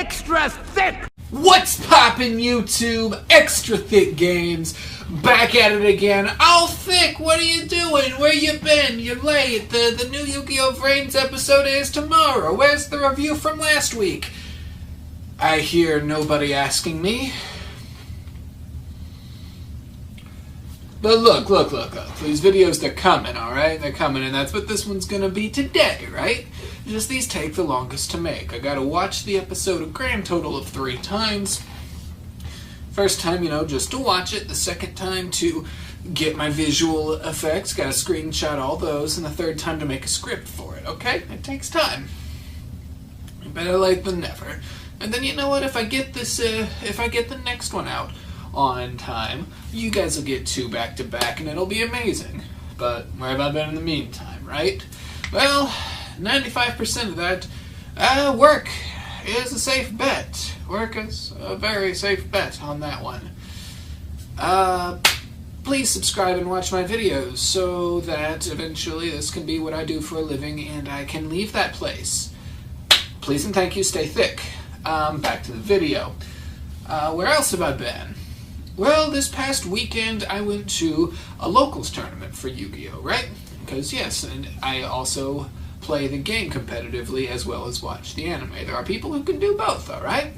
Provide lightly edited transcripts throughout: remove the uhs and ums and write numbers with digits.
Extra Thicc! What's poppin', YouTube? Extra Thicc Games, back at it again. Oh, Thicc, what are you doing? Where you been? You're late. The new Yu-Gi-Oh! VRAINS episode is tomorrow. Where's the review from last week? I hear nobody asking me. But look. These videos, they're coming, alright? They're coming, and that's what this one's gonna be today, right? Just these take the longest to make. I gotta watch the episode a grand total of 3 times. First time, just to watch it. The second time to get my visual effects. Gotta screenshot all those. And the third time to make a script for it, okay? It takes time. Better late than never. And then you know what? If I get the next one out on time, you guys will get 2 back-to-back, and it'll be amazing. But where have I been in the meantime, right? Well, 95% of that, work is a safe bet. Work is a very safe bet on that one. Please subscribe and watch my videos so that eventually this can be what I do for a living and I can leave that place. Please and thank you, stay thick. Back to the video. Where else have I been? Well, this past weekend I went to a locals tournament for Yu-Gi-Oh, right? Because yes, and I also play the game competitively as well as watch the anime. There are people who can do both, alright?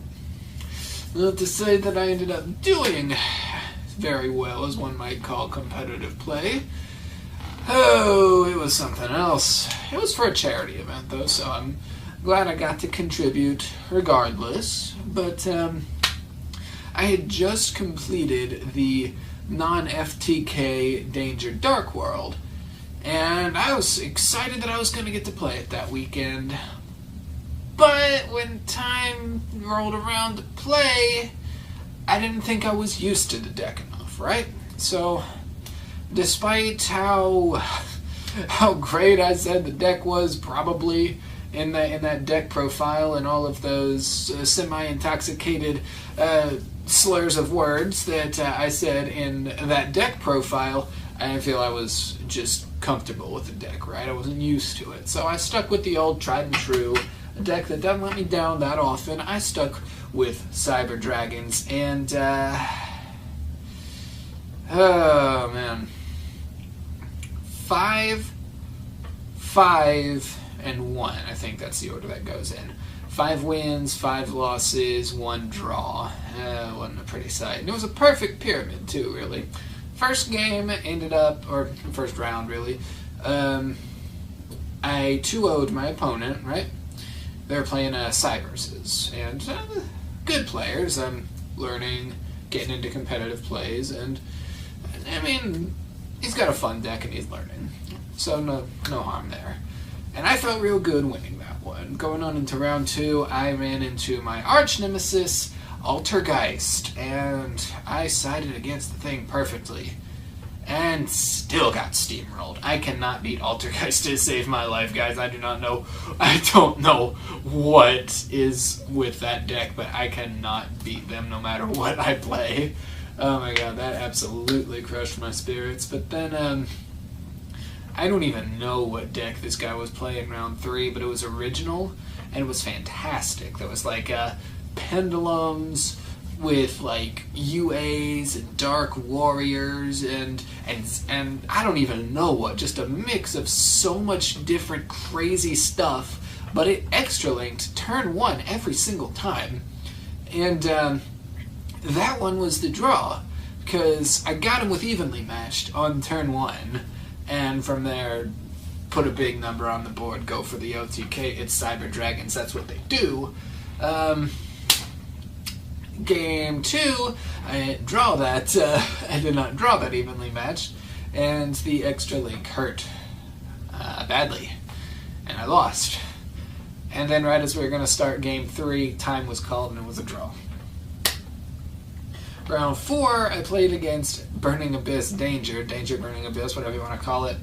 Not to say that I ended up doing very well, as one might call competitive play. Oh, it was something else. It was for a charity event, though, so I'm glad I got to contribute regardless. But, I had just completed the non-FTK Danger Dark World, and I was excited that I was going to get to play it that weekend. But when time rolled around to play, I didn't think I was used to the deck enough, right? So, despite how great I said the deck was, probably in that deck profile and all of those semi-intoxicated slurs of words that I said in that deck profile, I didn't feel I was just comfortable with the deck, right? I wasn't used to it. So I stuck with the old tried and true, a deck that doesn't let me down that often. I stuck with Cyber Dragons, and oh man, 5, 5, and 1. I think that's the order that goes in. 5 wins, 5 losses, 1 draw. Wasn't a pretty sight. And it was a perfect pyramid too, really. First game ended up, or first round really, I 2-0'd my opponent, right? They were playing Cybers, and good players. I'm learning, getting into competitive plays, and I mean, he's got a fun deck and he's learning. So no harm there. And I felt real good winning that one. Going on into round 2, I ran into my arch nemesis, Altergeist, and I sided against the thing perfectly. And still got steamrolled. I cannot beat Altergeist to save my life, guys. I don't know what is with that deck, but I cannot beat them no matter what I play. Oh my god, that absolutely crushed my spirits. But then, I don't even know what deck this guy was playing round 3, but it was original, and it was fantastic. There was like pendulums with like UAs and dark warriors and I don't even know what, just a mix of so much different crazy stuff, but it extra linked turn 1 every single time. And that one was the draw, because I got him with evenly matched on turn 1. And from there, put a big number on the board, go for the OTK, it's Cyber Dragons, that's what they do. Game 2, I didn't draw that, I did not draw that evenly matched, and the extra link hurt badly, and I lost. And then right as we were going to start game 3, time was called and it was a draw. Round 4, I played against Burning Abyss Danger, Burning Abyss, whatever you want to call it.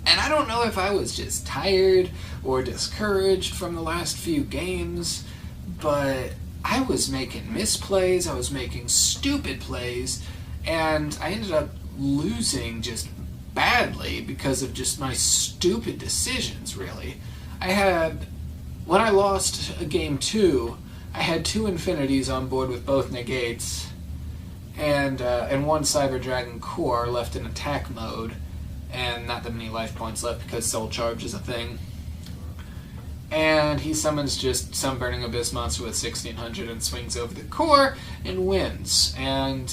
And I don't know if I was just tired or discouraged from the last few games, but I was making misplays, I was making stupid plays, and I ended up losing just badly because of just my stupid decisions, really. I had when I lost a game 2, I had 2 infinities on board with both negates, and one Cyber Dragon core left in attack mode, and not that many life points left because Soul Charge is a thing. And he summons just some Burning Abyss monster with 1600 and swings over the core and wins. And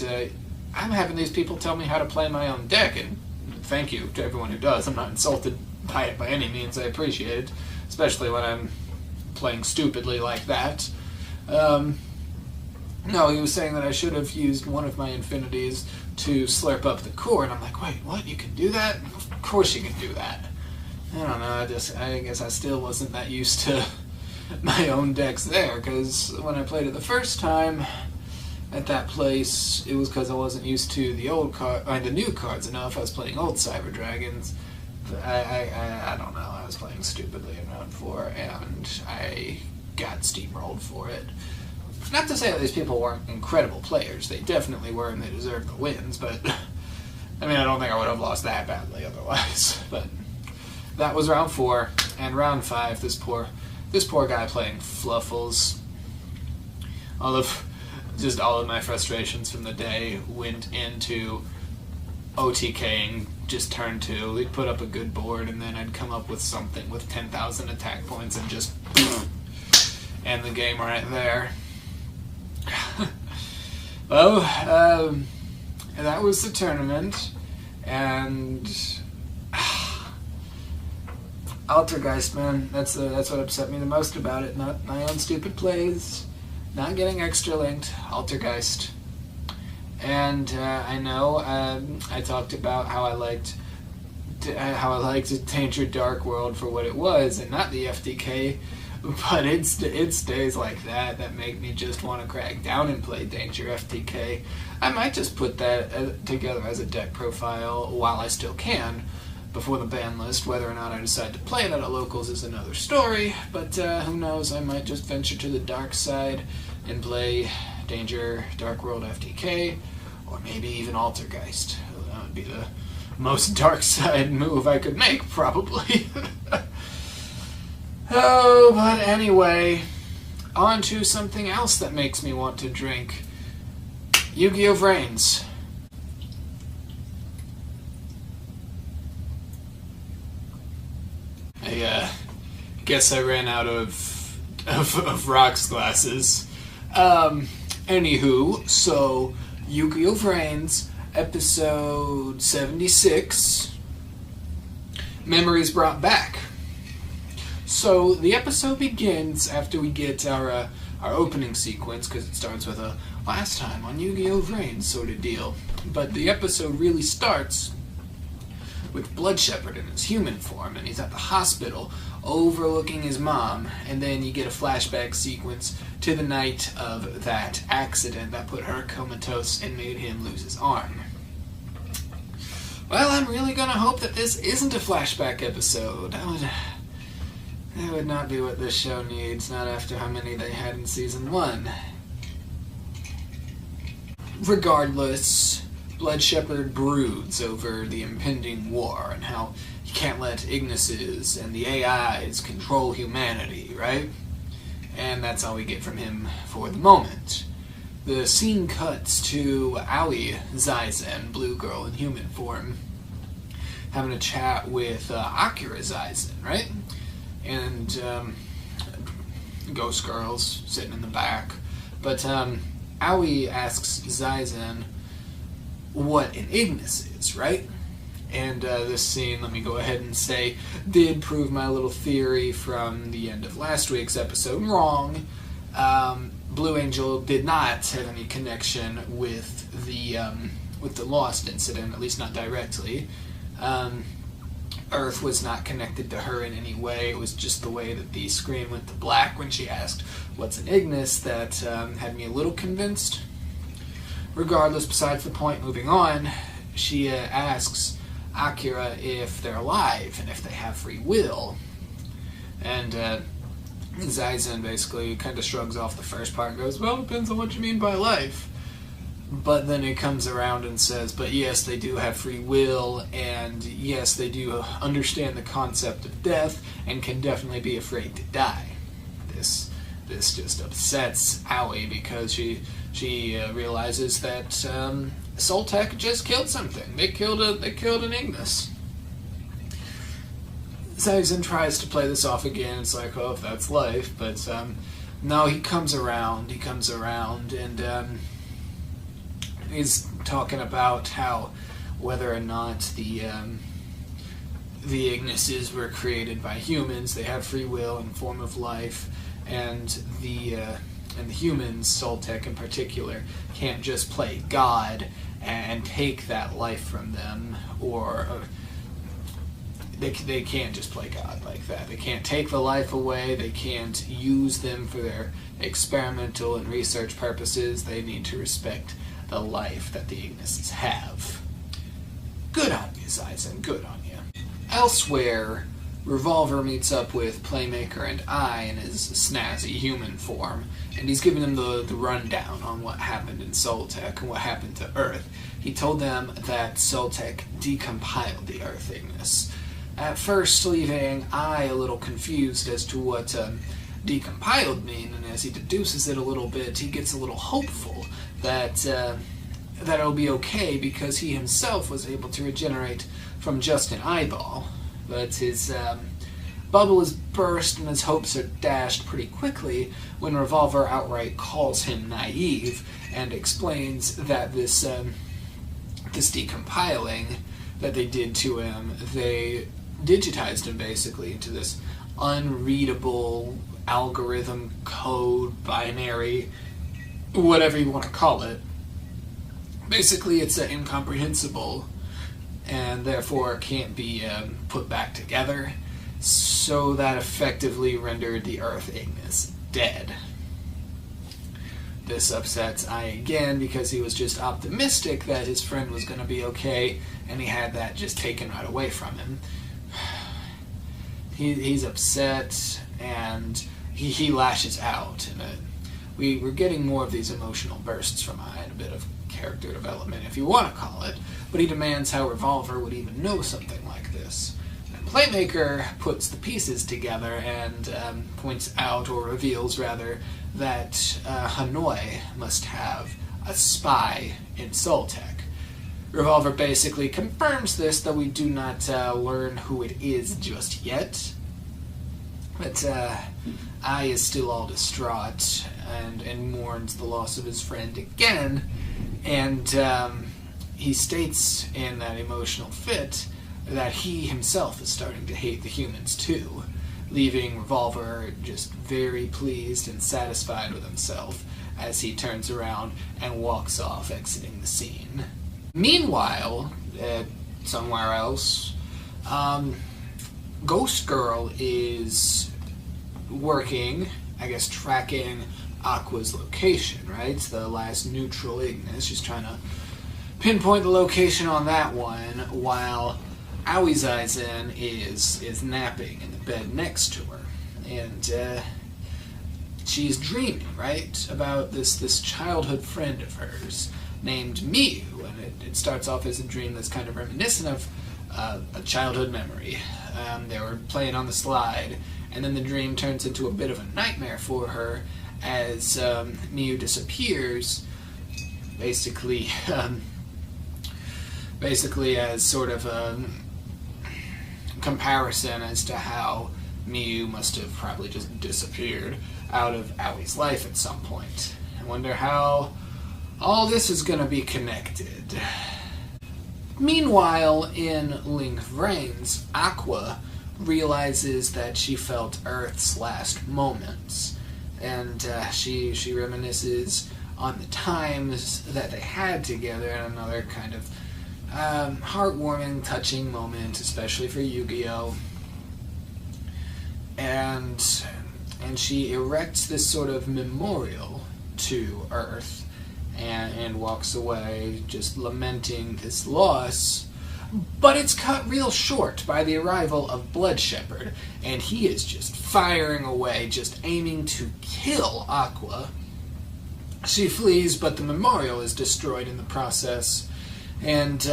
I'm having these people tell me how to play my own deck, and thank you to everyone who does. I'm not insulted by it by any means. I appreciate it, especially when I'm playing stupidly like that. No, he was saying that I should have used one of my infinities to slurp up the core, and I'm like, wait, what? You can do that? Of course you can do that. I don't know, I guess I still wasn't that used to my own decks there, because when I played it the first time at that place, it was because I wasn't used to the new cards enough. I was playing old Cyber Dragons. I don't know, I was playing stupidly in round 4, and I got steamrolled for it. Not to say that these people weren't incredible players. They definitely were, and they deserved the wins, but I mean, I don't think I would have lost that badly otherwise. But that was round 4, and round 5, this poor guy playing Fluffles. All of my frustrations from the day went into OTKing just turn 2. He'd put up a good board, and then I'd come up with something with 10,000 attack points and just end the game right there. Well, that was the tournament, and Altergeist, man, that's what upset me the most about it. Not my own stupid plays, not getting extra linked. Altergeist. And I know I talked about how I liked Danger Dark World for what it was, and not the FDK. But it's days like that make me just want to crack down and play Danger FTK. I might just put that together as a deck profile while I still can, before the ban list. Whether or not I decide to play it at a locals is another story, but who knows, I might just venture to the dark side and play Danger Dark World FTK, or maybe even Altergeist. That would be the most dark side move I could make, probably. Oh, but anyway, on to something else that makes me want to drink. Yu-Gi-Oh! VRAINS. I guess I ran out of rocks glasses. Anywho, so Yu-Gi-Oh! VRAINS, episode 76, Memories Brought Back. So the episode begins after we get our opening sequence, because it starts with a last time on Yu-Gi-Oh! VRAINS sort of deal. But the episode really starts with Blood Shepherd in his human form, and he's at the hospital overlooking his mom, and then you get a flashback sequence to the night of that accident that put her comatose and made him lose his arm. Well, I'm really gonna hope that this isn't a flashback episode. That would not be what this show needs, not after how many they had in Season 1. Regardless, Blood Shepherd broods over the impending war and how he can't let Ignises and the AIs control humanity, right? And that's all we get from him for the moment. The scene cuts to Aoi Zaizen, Blue Girl in human form, having a chat with Akira Zaizen, right? And Ghost Girl's sitting in the back. But Aoi asks Zaizen what an Ignis is, right? And this scene, let me go ahead and say, did prove my little theory from the end of last week's episode wrong. Blue Angel did not have any connection with the Lost incident, at least not directly. Earth was not connected to her in any way. It was just the way that the screen went to black when she asked, what's an Ignis, that had me a little convinced. Regardless, besides the point, moving on, she asks Akira if they're alive and if they have free will. And Zaizen basically kind of shrugs off the first part and goes, well, it depends on what you mean by life. But then it comes around and says, but yes, they do have free will, and yes, they do understand the concept of death, and can definitely be afraid to die. this just upsets Aoi because she realizes that Soltec just killed something. They killed an Ignis. Saizen tries to play this off again. It's like, oh, if that's life, but no, he comes around, and he's talking about how whether or not the Ignises were created by humans, they have free will and form of life, and the humans, Soltec in particular, can't just play God and take that life from them, or they can't just play God like that. They can't take the life away, they can't use them for their experimental and research purposes. They need to respect the life that the Ignises have. Good on you, Saizen, good on you. Elsewhere, Revolver meets up with Playmaker and I in his snazzy human form, and he's giving them the rundown on what happened in Soltec and what happened to Earth. He told them that Soltec decompiled the Earth Ignis, at first leaving I a little confused as to what decompiled mean, and as he deduces it a little bit, he gets a little hopeful that it'll be okay because he himself was able to regenerate from just an eyeball. But his bubble is burst and his hopes are dashed pretty quickly when Revolver outright calls him naive and explains that this decompiling that they did to him, they digitized him basically into this unreadable algorithm code, binary, whatever you want to call it. Basically, it's incomprehensible and therefore can't be put back together, so that effectively rendered the Earth Ignis dead. This upsets I again because he was just optimistic that his friend was going to be okay, and he had that just taken right away from him. He's upset, and he lashes out, and we're getting more of these emotional bursts from I, and a bit of character development, if you want to call it, but he demands how Revolver would even know something like this. And Playmaker puts the pieces together and points out, or reveals rather, that Hanoi must have a spy in Soltec. Revolver basically confirms this, though we do not learn who it is just yet. But I is still all distraught and mourns the loss of his friend again, and he states in that emotional fit that he himself is starting to hate the humans too, leaving Revolver just very pleased and satisfied with himself as he turns around and walks off, exiting the scene. Meanwhile, somewhere else, Ghost Girl is working, I guess, tracking Aqua's location, right? It's the last neutral Ignis. She's trying to pinpoint the location on that one, while Aoi Saizen is napping in the bed next to her. And she's dreaming, right, about this childhood friend of hers named Miyu, and it starts off as a dream that's kind of reminiscent of a childhood memory. They were playing on the slide, and then the dream turns into a bit of a nightmare for her as Miyu disappears, basically as sort of a comparison as to how Miyu must have probably just disappeared out of Aoi's life at some point. I wonder how all this is going to be connected. Meanwhile, in VRAINS, Aqua realizes that she felt Earth's last moments, and she reminisces on the times that they had together, and another kind of heartwarming, touching moment, especially for Yu-Gi-Oh! And she erects this sort of memorial to Earth, and walks away just lamenting this loss. But it's cut real short by the arrival of Blood Shepherd, and he is just firing away, just aiming to kill Aqua. She flees, but the memorial is destroyed in the process, and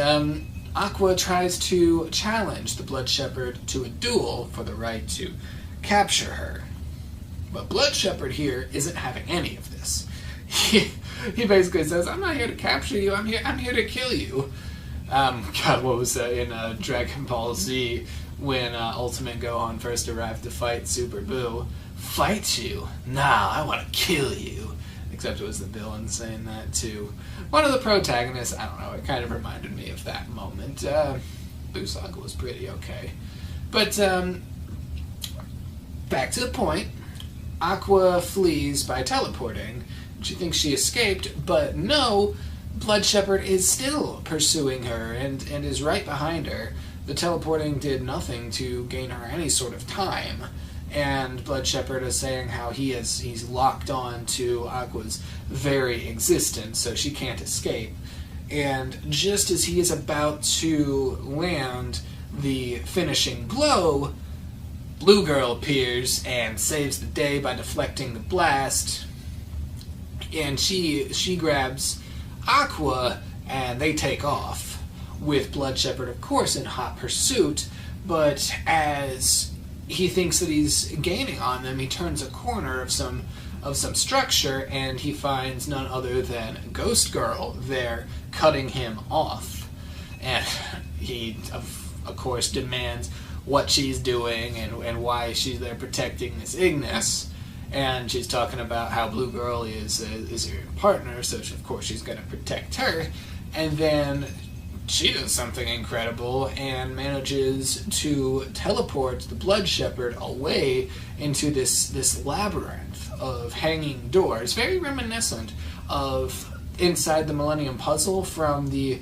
Aqua tries to challenge the Blood Shepherd to a duel for the right to capture her. But Blood Shepherd here isn't having any of this. He basically says, I'm not here to capture you, I'm here to kill you. God, what was that in Dragon Ball Z when Ultimate Gohan first arrived to fight Super Buu? Fight you? Nah, I want to kill you. Except it was the villain saying that to one of the protagonists. I don't know, it kind of reminded me of that moment. Buu Saga was pretty okay. But, back to the point, Aqua flees by teleporting. She thinks she escaped, but no, Blood Shepherd is still pursuing her and is right behind her. The teleporting did nothing to gain her any sort of time, and Blood Shepherd is saying how he's locked on to Aqua's very existence, so she can't escape. And just as he is about to land the finishing blow, Blue Girl appears and saves the day by deflecting the blast, and she grabs Aqua and they take off, with Blood Shepherd of course in hot pursuit. But as he thinks that he's gaining on them, he turns a corner of some structure and he finds none other than Ghost Girl there cutting him off, and he of course demands what she's doing and why she's there protecting this Ignis. And she's talking about how Blue Girl is her partner, so of course she's going to protect her. And then she does something incredible and manages to teleport the Blood Shepherd away into this labyrinth of hanging doors, very reminiscent of Inside the Millennium Puzzle from the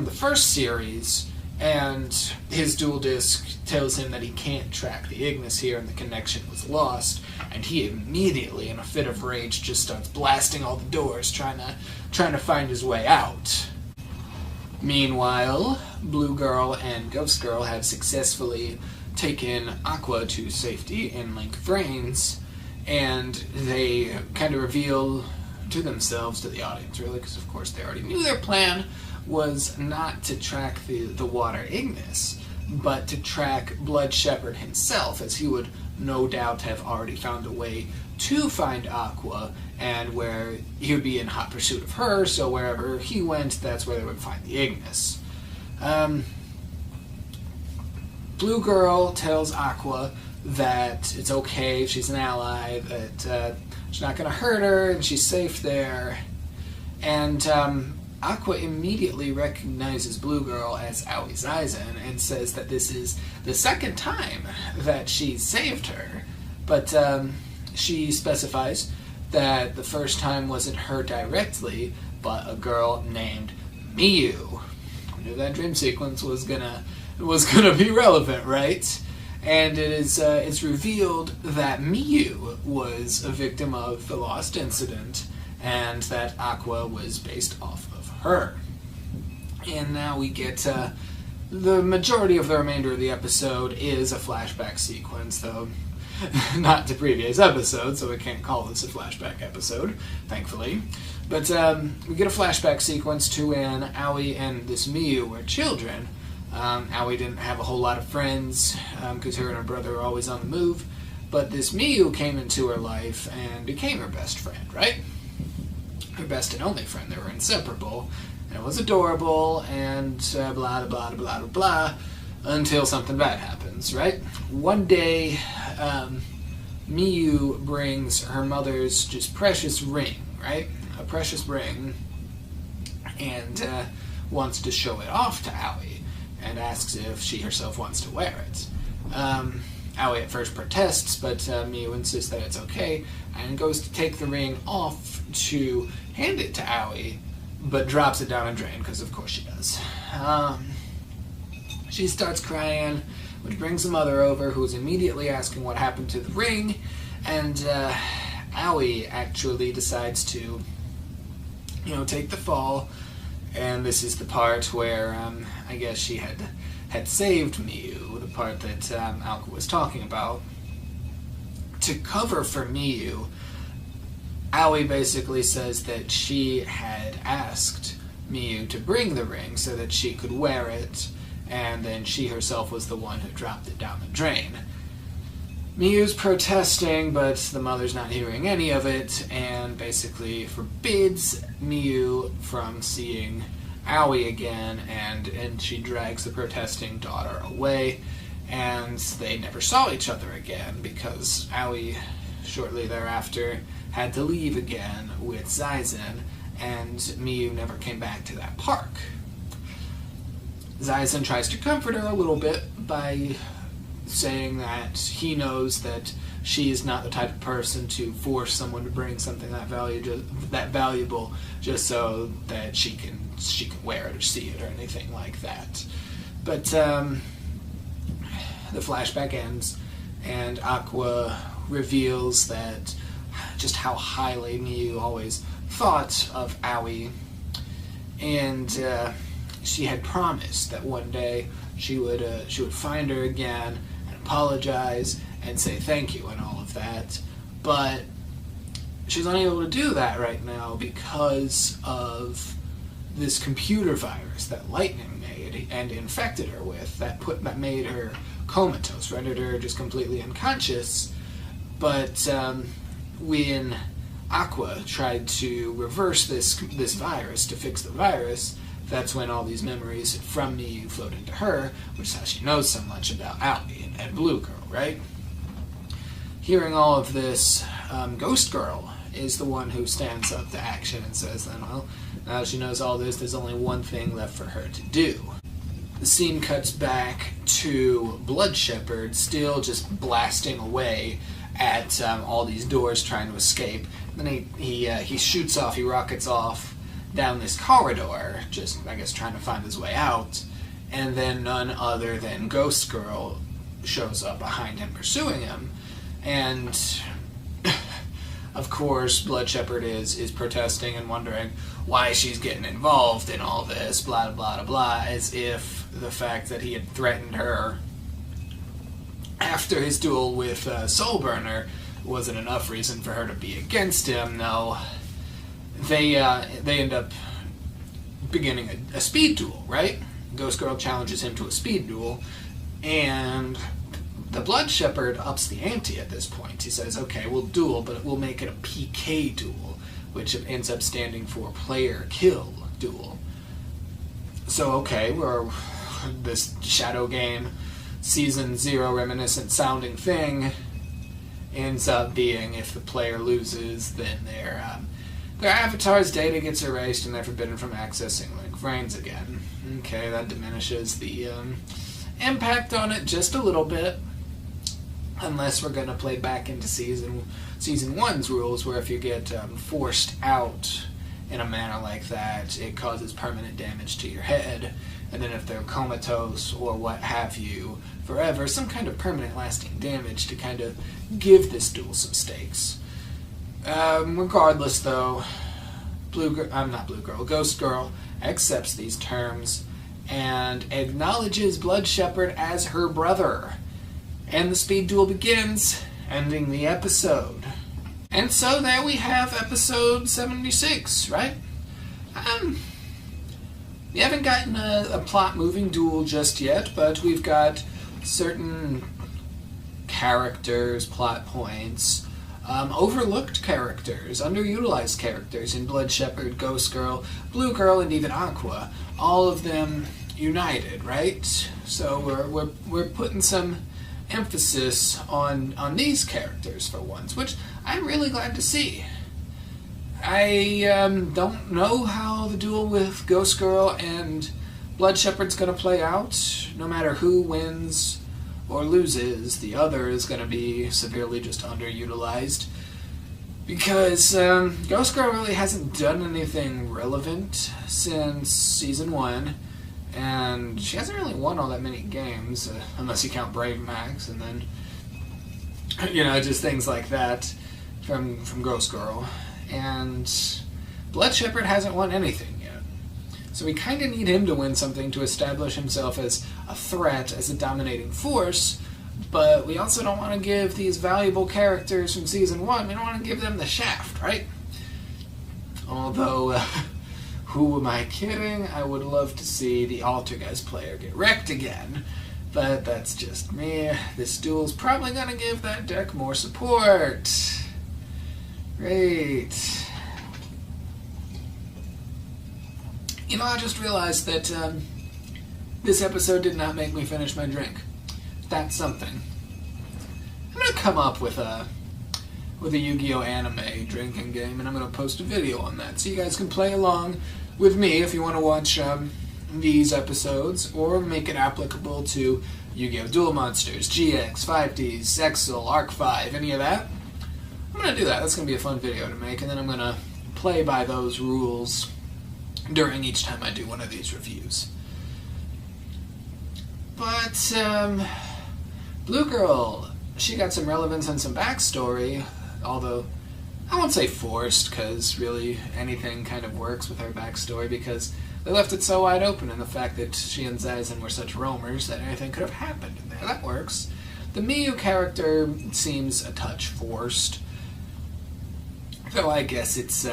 first series. And his dual disc tells him that he can't track the Ignis here and the connection was lost, and he immediately, in a fit of rage, just starts blasting all the doors, trying to find his way out. Meanwhile, Blue Girl and Ghost Girl have successfully taken Aqua to safety in Link VRAINS, and they kind of reveal to themselves, to the audience really, because of course they already knew their plan was not to track the water Ignis, but to track Blood Shepherd himself, as he would no doubt have already found a way to find Aqua, and where he would be in hot pursuit of her, so wherever he went, that's where they would find the Ignis. Blue Girl tells Aqua that it's okay, she's an ally, that she's not going to hurt her, and she's safe there. And Aqua immediately recognizes Blue Girl as Aoi Zaizen and says that this is the second time that she saved her. But she specifies that the first time wasn't her directly, but a girl named Miyu. I knew that dream sequence was gonna be relevant, right? And it's revealed that Miyu was a victim of the Lost Incident, and that Aqua was based off of her. And now we get the majority of the remainder of the episode is a flashback sequence, though not to previous episodes, so we can't call this a flashback episode, thankfully. But we get a flashback sequence to when Aoi and this Miyu were children. Aoi didn't have a whole lot of friends because her and her brother were always on the move, but this Miyu came into her life and became her best friend, right? Her best and only friend. They were inseparable, and it was adorable, and blah, blah, blah, blah, blah, until something bad happens, right? One day, Miyu brings her mother's just precious ring, right? A precious ring, and wants to show it off to Aoi, and asks if she herself wants to wear it. Aoi at first protests, but Miyu insists that it's okay, and goes to take the ring off to hand it to Aoi, but drops it down a drain, because of course she does. She starts crying, which brings the mother over, who's immediately asking what happened to the ring, and Aoi actually decides to, take the fall, and this is the part where I guess she had saved Miyu, the part that Alka was talking about. To cover for Miyu, Aoi basically says that she had asked Miyu to bring the ring so that she could wear it, and then she herself was the one who dropped it down the drain. Miyu's protesting, but the mother's not hearing any of it, and basically forbids Miyu from seeing Aoi again, and she drags the protesting daughter away, and they never saw each other again, because Aoi, shortly thereafter, had to leave again with Zaizen, and Miyu never came back to that park. Zaizen tries to comfort her a little bit by saying that he knows that she is not the type of person to force someone to bring something that valuable just so that she can wear it or see it or anything like that. But the flashback ends, and Aqua reveals that just how highly Miyu always thought of Aoi, and she had promised that one day she would find her again and apologize and say thank you and all of that, but she's unable to do that right now because of this computer virus that Lightning made and infected her with, that made her comatose, rendered her just completely unconscious. But when Aqua tried to reverse this virus, to fix the virus, that's when all these memories from Miyu flowed into her, which is how she knows so much about Aoi and Blue Girl, right? Hearing all of this, Ghost Girl is the one who stands up to action and says then, well, now she knows all this, there's only one thing left for her to do. The scene cuts back to Blood Shepherd still just blasting away at all these doors trying to escape. And then he shoots off, he rockets off down this corridor, just, I guess, trying to find his way out, and then none other than Ghost Girl shows up behind him, pursuing him, and of course Blood Shepherd is protesting and wondering why she's getting involved in all this, blah blah blah blah, as if the fact that he had threatened her after his duel with Soulburner wasn't enough reason for her to be against him. No, they end up beginning a speed duel, right? Ghost Girl challenges him to a speed duel, and the Blood Shepherd ups the ante at this point. He says, okay, we'll duel, but we'll make it a PK duel, which ends up standing for player kill duel. So, okay, we're this Shadow Game Season 0 reminiscent sounding thing ends up being, if the player loses, then their avatar's data gets erased and they're forbidden from accessing VRAINS again. Okay, that diminishes the impact on it just a little bit, unless we're going to play back into Season 1's rules, where if you get forced out in a manner like that, it causes permanent damage to your head, and then if they're comatose or what have you forever, some kind of permanent lasting damage to kind of give this duel some stakes. Regardless, though, Ghost Girl accepts these terms and acknowledges Blood Shepherd as her brother. And the speed duel begins, ending the episode. And so there we have episode 76, right? We haven't gotten a plot-moving duel just yet, but we've got certain characters, plot points, overlooked characters, underutilized characters in Blood Shepherd, Ghost Girl, Blue Girl, and even Aqua. All of them united, right? So we're putting some emphasis on these characters for once, which I'm really glad to see. I don't know how the duel with Ghost Girl and Blood Shepherd's going to play out. No matter who wins or loses, the other is going to be severely just underutilized, because Ghost Girl really hasn't done anything relevant since Season 1, and she hasn't really won all that many games, unless you count Brave Max, and then, just things like that from Ghost Girl. And Blood Shepherd hasn't won anything yet. So we kind of need him to win something to establish himself as a threat, as a dominating force, but we also don't want to give these valuable characters from Season 1, we don't want to give them the shaft, right? Although, who am I kidding? I would love to see the Altergeist player get wrecked again But that's just me. This duel's probably going to give that deck more support. Great. You know, I just realized that this episode did not make me finish my drink. That's something. I'm going to come up with a Yu-Gi-Oh! Anime drinking game, and I'm going to post a video on that, so you guys can play along with me if you want to watch these episodes, or make it applicable to Yu-Gi-Oh! Duel Monsters, GX, 5Ds, Exil, Arc 5, any of that. I'm going to do that. That's going to be a fun video to make, and then I'm going to play by those rules during each time I do one of these reviews. But, Blue Girl, she got some relevance and some backstory, although I won't say forced, because really anything kind of works with her backstory, because they left it so wide open, and the fact that she and Zazen were such roamers that anything could have happened in there. That works. The Miyu character seems a touch forced, though I guess it's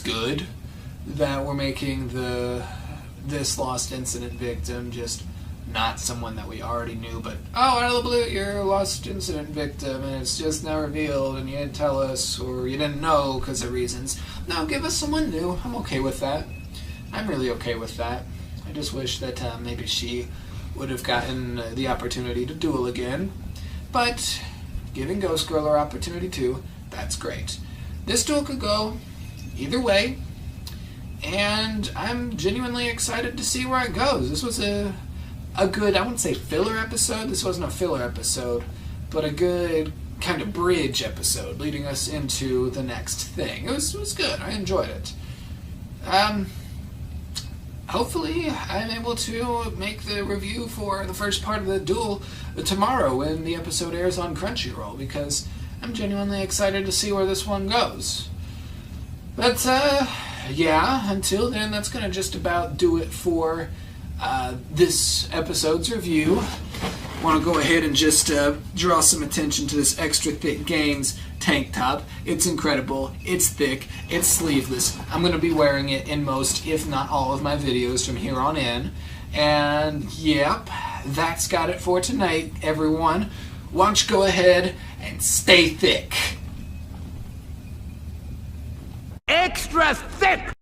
good that we're making this lost incident victim just not someone that we already knew, but, oh, out of the blue, you're a lost incident victim, and it's just now revealed, and you didn't tell us, or you didn't know because of reasons. No, give us someone new. I'm okay with that. I'm really okay with that. I just wish that maybe she would have gotten the opportunity to duel again, but giving Ghost Girl her opportunity too, that's great. This duel could go either way, and I'm genuinely excited to see where it goes. This was a good, I wouldn't say filler episode, this wasn't a filler episode, but a good kind of bridge episode leading us into the next thing. It was good, I enjoyed it. Hopefully I'm able to make the review for the first part of the duel tomorrow when the episode airs on Crunchyroll, because I'm genuinely excited to see where this one goes. But, yeah, until then, that's going to just about do it for this episode's review. I want to go ahead and just draw some attention to this Extra Thick Games tank top. It's incredible, it's thick, it's sleeveless. I'm going to be wearing it in most, if not all, of my videos from here on in. And, yep, that's got it for tonight, everyone. Why don't you go ahead and stay thick. Extra thick!